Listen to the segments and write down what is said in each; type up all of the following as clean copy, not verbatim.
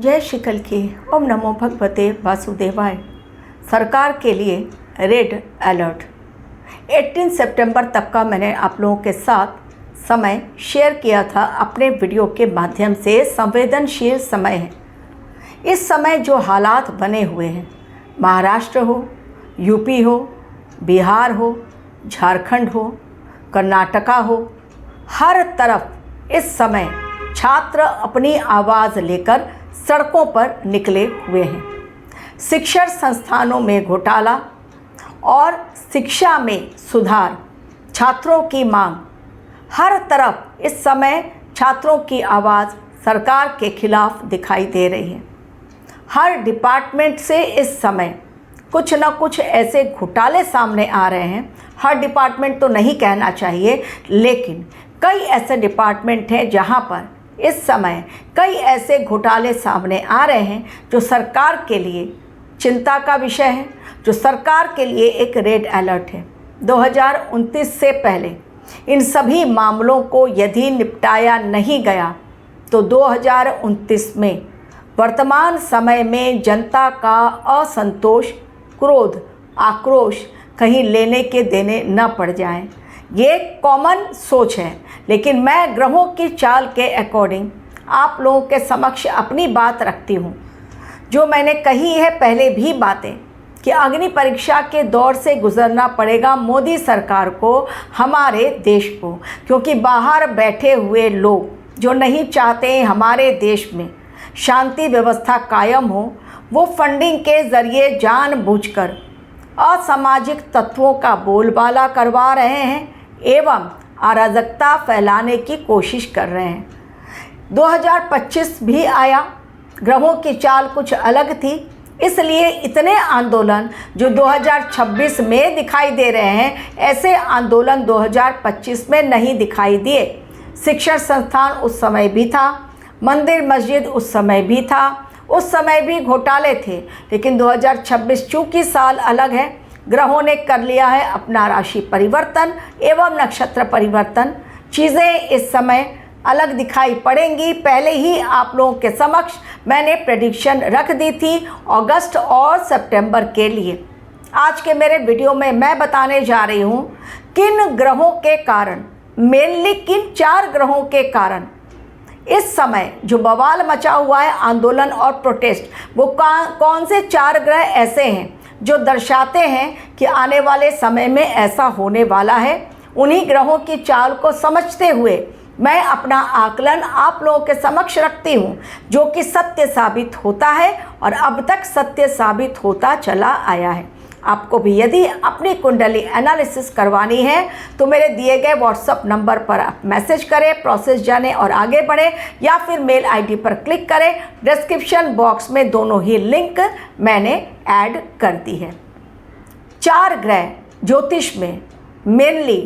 जय श्री कल की। ओम नमो भगवते वासुदेवाय। सरकार के लिए रेड अलर्ट। 18 सितंबर तक का मैंने आप लोगों के साथ समय शेयर किया था अपने वीडियो के माध्यम से। संवेदनशील समय है। इस समय जो हालात बने हुए हैं, महाराष्ट्र हो, यूपी हो, बिहार हो, झारखंड हो, कर्नाटका हो, हर तरफ इस समय छात्र अपनी आवाज़ लेकर सड़कों पर निकले हुए हैं। शिक्षण संस्थानों में घोटाला और शिक्षा में सुधार, छात्रों की मांग, हर तरफ इस समय छात्रों की आवाज़ सरकार के खिलाफ दिखाई दे रही है। हर डिपार्टमेंट से इस समय कुछ न कुछ ऐसे घोटाले सामने आ रहे हैं। हर डिपार्टमेंट तो नहीं कहना चाहिए, लेकिन कई ऐसे डिपार्टमेंट हैं जहां पर इस समय कई ऐसे घोटाले सामने आ रहे हैं जो सरकार के लिए चिंता का विषय है, जो सरकार के लिए एक रेड अलर्ट है। 2029 से पहले इन सभी मामलों को यदि निपटाया नहीं गया तो 2029 में वर्तमान समय में जनता का असंतोष, क्रोध, आक्रोश कहीं लेने के देने न पड़ जाएं। ये कॉमन सोच है, लेकिन मैं ग्रहों की चाल के अकॉर्डिंग आप लोगों के समक्ष अपनी बात रखती हूँ। जो मैंने कही है पहले भी बातें कि अग्नि परीक्षा के दौर से गुजरना पड़ेगा मोदी सरकार को, हमारे देश को, क्योंकि बाहर बैठे हुए लोग जो नहीं चाहते हमारे देश में शांति व्यवस्था कायम हो, वो फंडिंग के ज़रिए जानबूझकर असामाजिक तत्वों का बोलबाला करवा रहे हैं एवं अराजकता फैलाने की कोशिश कर रहे हैं। 2025 भी आया, ग्रहों की चाल कुछ अलग थी, इसलिए इतने आंदोलन जो 2026 में दिखाई दे रहे हैं, ऐसे आंदोलन 2025 में नहीं दिखाई दिए। शिक्षण संस्थान उस समय भी था, मंदिर मस्जिद उस समय भी था, उस समय भी घोटाले थे, लेकिन 2026 चूँकि साल अलग है, ग्रहों ने कर लिया है अपना राशि परिवर्तन एवं नक्षत्र परिवर्तन। चीज़ें इस समय अलग दिखाई पड़ेंगी। पहले ही आप लोगों के समक्ष मैंने प्रेडिक्शन रख दी थी अगस्त और सितंबर के लिए। आज के मेरे वीडियो में मैं बताने जा रही हूँ किन ग्रहों के कारण, मेनली किन 4 ग्रहों के कारण इस समय जो बवाल मचा हुआ है, आंदोलन और प्रोटेस्ट, वो कौन से 4 ग्रह ऐसे हैं जो दर्शाते हैं कि आने वाले समय में ऐसा होने वाला है। उन्हीं ग्रहों की चाल को समझते हुए मैं अपना आकलन आप लोगों के समक्ष रखती हूँ, जो कि सत्य साबित होता है और अब तक सत्य साबित होता चला आया है। आपको भी यदि अपनी कुंडली एनालिसिस करवानी है तो मेरे दिए गए व्हाट्सएप नंबर पर आप मैसेज करें, प्रोसेस जाने और आगे बढ़ें, या फिर मेल आईडी पर क्लिक करें। डिस्क्रिप्शन बॉक्स में दोनों ही लिंक मैंने ऐड कर दी है। 4 ग्रह ज्योतिष में मेनली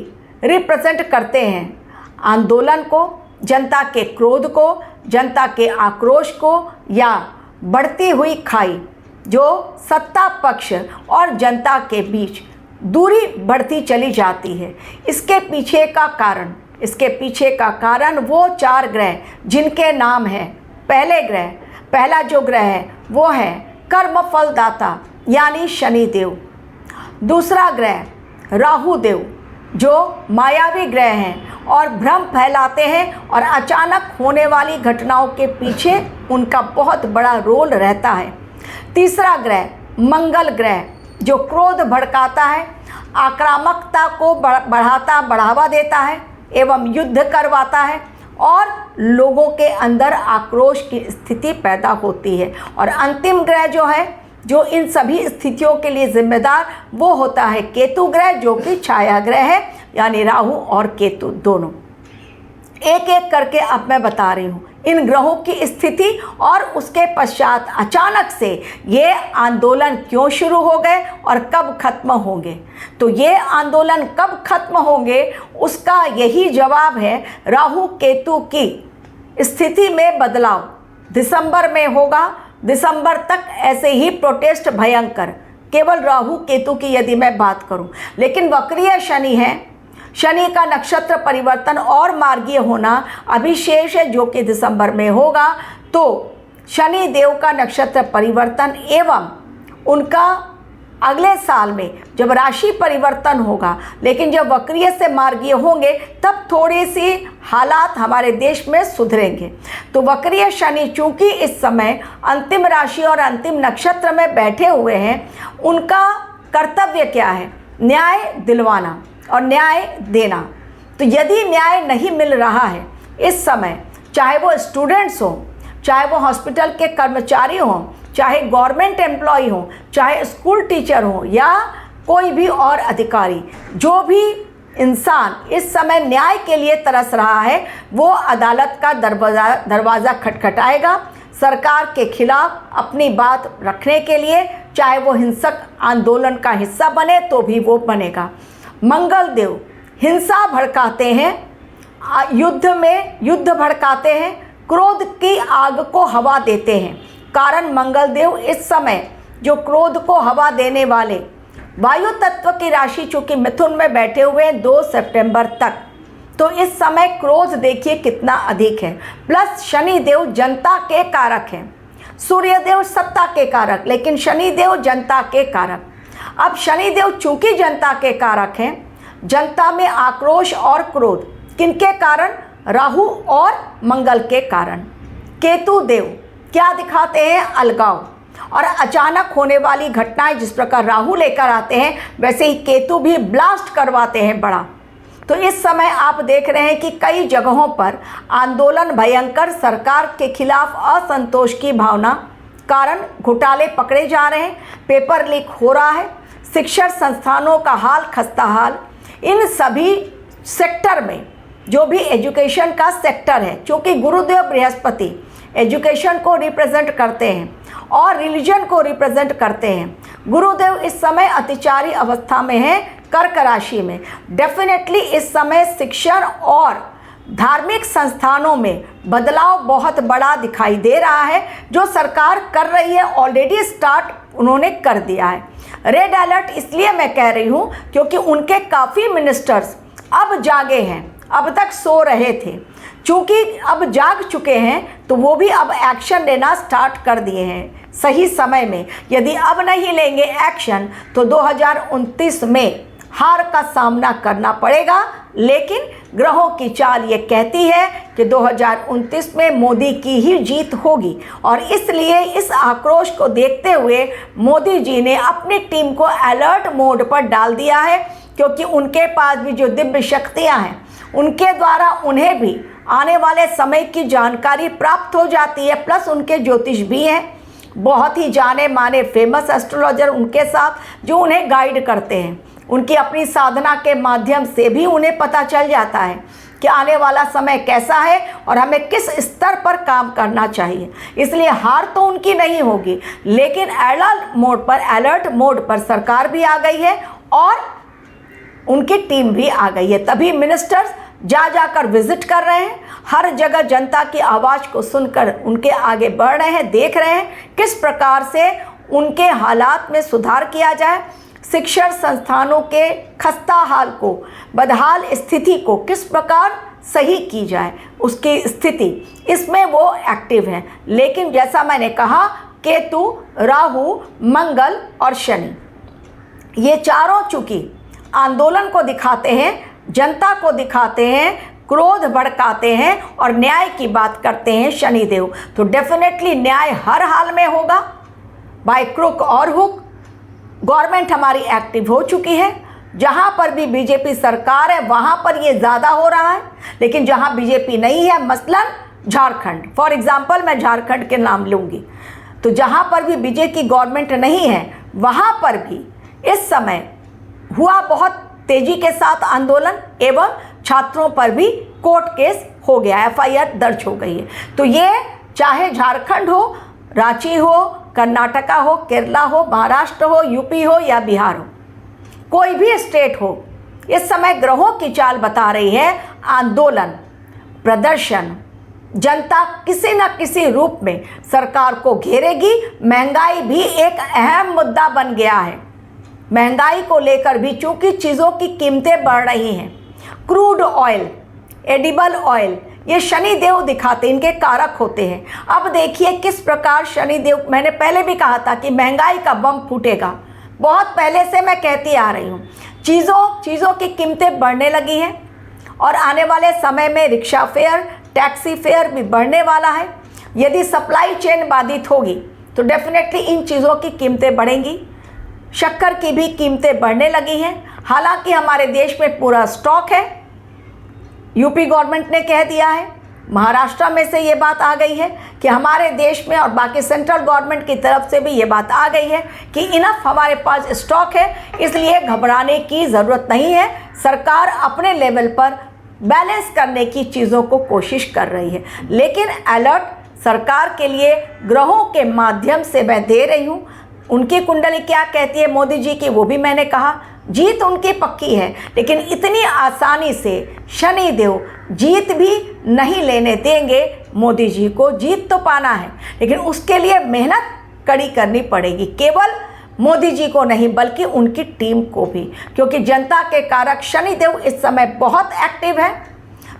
रिप्रेजेंट करते हैं आंदोलन को, जनता के क्रोध को, जनता के आक्रोश को, या बढ़ती हुई खाई जो सत्ता पक्ष और जनता के बीच दूरी बढ़ती चली जाती है। इसके पीछे का कारण वो 4 ग्रह जिनके नाम हैं, पहला जो ग्रह है वो है कर्म फलदाता यानी शनिदेव। दूसरा ग्रह राहु देव जो मायावी ग्रह हैं और भ्रम फैलाते हैं और अचानक होने वाली घटनाओं के पीछे उनका बहुत बड़ा रोल रहता है। तीसरा ग्रह मंगल ग्रह जो क्रोध भड़काता है, आक्रामकता को बढ़ावा देता है एवं युद्ध करवाता है और लोगों के अंदर आक्रोश की स्थिति पैदा होती है। और अंतिम ग्रह जो है, जो इन सभी स्थितियों के लिए जिम्मेदार, वो होता है केतु ग्रह, जो कि छाया ग्रह है, यानी राहु और केतु दोनों। एक एक करके अब मैं बता रही हूँ इन ग्रहों की स्थिति और उसके पश्चात अचानक से ये आंदोलन क्यों शुरू हो गए और कब खत्म होंगे। तो ये आंदोलन कब खत्म होंगे उसका यही जवाब है राहु केतु की स्थिति में बदलाव। दिसंबर में होगा, दिसंबर तक ऐसे ही प्रोटेस्ट भयंकर, केवल राहु केतु की यदि मैं बात करूं। लेकिन वक्रीय शनि है, शनि का नक्षत्र परिवर्तन और मार्गीय होना अभी शेष है, जो कि दिसंबर में होगा। तो शनि देव का नक्षत्र परिवर्तन एवं उनका अगले साल में जब राशि परिवर्तन होगा, लेकिन जब वक्रीय से मार्गीय होंगे तब थोड़ी सी हालात हमारे देश में सुधरेंगे। तो वक्रीय शनि चूंकि इस समय अंतिम राशि और अंतिम नक्षत्र में बैठे हुए हैं, उनका कर्तव्य क्या है? न्याय दिलवाना और न्याय देना। तो यदि न्याय नहीं मिल रहा है इस समय, चाहे वो स्टूडेंट्स हों, चाहे वो हॉस्पिटल के कर्मचारी हों, चाहे गवर्नमेंट एम्प्लॉय हो, चाहे स्कूल टीचर हो या कोई भी और अधिकारी, जो भी इंसान इस समय न्याय के लिए तरस रहा है वो अदालत का दरवाज़ा खटखटाएगा सरकार के खिलाफ अपनी बात रखने के लिए, चाहे वो हिंसक आंदोलन का हिस्सा बने तो भी वो बनेगा। मंगल देव हिंसा भड़काते हैं, युद्ध भड़काते हैं, क्रोध की आग को हवा देते हैं। कारण मंगल देव इस समय जो क्रोध को हवा देने वाले वायु तत्व की राशि चूंकि मिथुन में बैठे हुए हैं 2 सितंबर तक, तो इस समय क्रोध देखिए कितना अधिक है। प्लस शनि देव जनता के कारक हैं, सूर्य देव सत्ता के कारक, लेकिन शनि देव जनता के कारक। अब शनि देव चूंकि जनता के कारक हैं, जनता में आक्रोश और क्रोध किनके कारण? राहु और मंगल के कारण। केतु देव क्या दिखाते हैं? अलगाव और अचानक होने वाली घटनाएं, जिस प्रकार राहु लेकर आते हैं वैसे ही केतु भी ब्लास्ट करवाते हैं बड़ा। तो इस समय आप देख रहे हैं कि कई जगहों पर आंदोलन भयंकर, सरकार के खिलाफ असंतोष की भावना कारण घोटाले पकड़े जा रहे हैं, पेपर लीक हो रहा है, शिक्षण संस्थानों का हाल खस्ताहाल। इन सभी सेक्टर में जो भी एजुकेशन का सेक्टर है, क्योंकि गुरुदेव बृहस्पति एजुकेशन को रिप्रेजेंट करते हैं और रिलीजन को रिप्रेजेंट करते हैं। गुरुदेव इस समय अतिचारी अवस्था में है कर्क राशि में। डेफिनेटली इस समय शिक्षण और धार्मिक संस्थानों में बदलाव बहुत बड़ा दिखाई दे रहा है, जो सरकार कर रही है, ऑलरेडी स्टार्ट उन्होंने कर दिया है। रेड अलर्ट इसलिए मैं कह रही हूँ क्योंकि उनके काफ़ी मिनिस्टर्स अब जागे हैं, अब तक सो रहे थे, चूँकि अब जाग चुके हैं तो वो भी अब एक्शन लेना स्टार्ट कर दिए हैं सही समय में। यदि अब नहीं लेंगे एक्शन तो 2029 में हार का सामना करना पड़ेगा। लेकिन ग्रहों की चाल ये कहती है कि 2029 में मोदी की ही जीत होगी, और इसलिए इस आक्रोश को देखते हुए मोदी जी ने अपनी टीम को अलर्ट मोड पर डाल दिया है, क्योंकि उनके पास भी जो दिव्य शक्तियाँ हैं उनके द्वारा उन्हें भी आने वाले समय की जानकारी प्राप्त हो जाती है। प्लस उनके ज्योतिष भी हैं, बहुत ही जाने माने फेमस एस्ट्रोलॉजर उनके साथ जो उन्हें गाइड करते हैं। उनकी अपनी साधना के माध्यम से भी उन्हें पता चल जाता है कि आने वाला समय कैसा है और हमें किस स्तर पर काम करना चाहिए। इसलिए हार तो उनकी नहीं होगी, लेकिन अलर्ट मोड पर सरकार भी आ गई है और उनकी टीम भी आ गई है। तभी मिनिस्टर्स जाकर विजिट कर रहे हैं, हर जगह जनता की आवाज़ को सुनकर उनके आगे बढ़ रहे हैं, देख रहे हैं किस प्रकार से उनके हालात में सुधार किया जाए, शिक्षण संस्थानों के खस्ता हाल को, बदहाल स्थिति को किस प्रकार सही की जाए, उसकी स्थिति, इसमें वो एक्टिव हैं। लेकिन जैसा मैंने कहा, केतु, राहु, मंगल और शनि, ये चारों चूंकि आंदोलन को दिखाते हैं, जनता को दिखाते हैं, क्रोध भड़काते हैं और न्याय की बात करते हैं शनिदेव, तो डेफिनेटली न्याय हर हाल में होगा, बाय क्रुक और हुक। गवर्नमेंट हमारी एक्टिव हो चुकी है, जहाँ पर भी बीजेपी सरकार है वहाँ पर ये ज़्यादा हो रहा है, लेकिन जहाँ बीजेपी नहीं है, मसलन झारखंड, फॉर एग्जांपल मैं झारखंड के नाम लूँगी, तो जहाँ पर भी बीजेपी की गवर्नमेंट नहीं है वहाँ पर भी इस समय हुआ बहुत तेजी के साथ आंदोलन, एवं छात्रों पर भी कोर्ट केस हो गया, एफआईआर दर्ज हो गई है। तो ये चाहे झारखंड हो, रांची हो, कर्नाटका हो, केरला हो, महाराष्ट्र हो, यूपी हो या बिहार हो, कोई भी स्टेट हो, इस समय ग्रहों की चाल बता रही है आंदोलन, प्रदर्शन, जनता किसी न किसी रूप में सरकार को घेरेगी। महंगाई भी एक अहम मुद्दा बन गया है। महंगाई को लेकर भी चूंकि चीज़ों की कीमतें बढ़ रही हैं, क्रूड ऑयल, एडिबल ऑयल, ये शनि देव दिखाते, इनके कारक होते हैं। अब देखिए किस प्रकार शनि देव, मैंने पहले भी कहा था कि महंगाई का बम फूटेगा, बहुत पहले से मैं कहती आ रही हूँ। चीज़ों की कीमतें बढ़ने लगी हैं और आने वाले समय में रिक्शा फेयर, टैक्सी फेयर भी बढ़ने वाला है। यदि सप्लाई चेन बाधित होगी तो डेफिनेटली इन चीज़ों की कीमतें बढ़ेंगी। शक्कर की भी कीमतें बढ़ने लगी हैं। हालांकि हमारे देश में पूरा स्टॉक है, यूपी गवर्नमेंट ने कह दिया है, महाराष्ट्र में से ये बात आ गई है कि हमारे देश में, और बाकी सेंट्रल गवर्नमेंट की तरफ से भी ये बात आ गई है कि इनफ हमारे पास स्टॉक है, इसलिए घबराने की ज़रूरत नहीं है। सरकार अपने लेवल पर बैलेंस करने की चीज़ों को कोशिश कर रही है। लेकिन अलर्ट सरकार के लिए ग्रहों के माध्यम से मैं दे रही हूँ। उनकी कुंडली क्या कहती है मोदी जी की, वो भी मैंने कहा। जीत उनकी पक्की है, लेकिन इतनी आसानी से शनि देव जीत भी नहीं लेने देंगे। मोदी जी को जीत तो पाना है, लेकिन उसके लिए मेहनत कड़ी करनी पड़ेगी। केवल मोदी जी को नहीं बल्कि उनकी टीम को भी, क्योंकि जनता के कारक शनि देव इस समय बहुत एक्टिव है।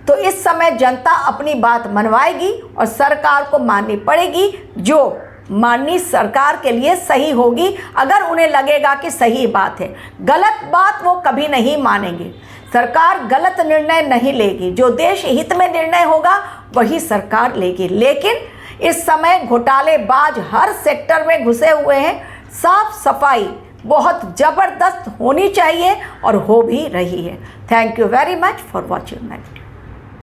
तो इस समय जनता अपनी बात मनवाएगी और सरकार को माननी पड़ेगी, जो माननी सरकार के लिए सही होगी। अगर उन्हें लगेगा कि सही बात है, गलत बात वो कभी नहीं मानेंगे। सरकार गलत निर्णय नहीं लेगी, जो देश हित में निर्णय होगा वही सरकार लेगी। लेकिन इस समय घोटालेबाज हर सेक्टर में घुसे हुए हैं। साफ सफाई बहुत ज़बरदस्त होनी चाहिए और हो भी रही है। Thank you very much for watching my video.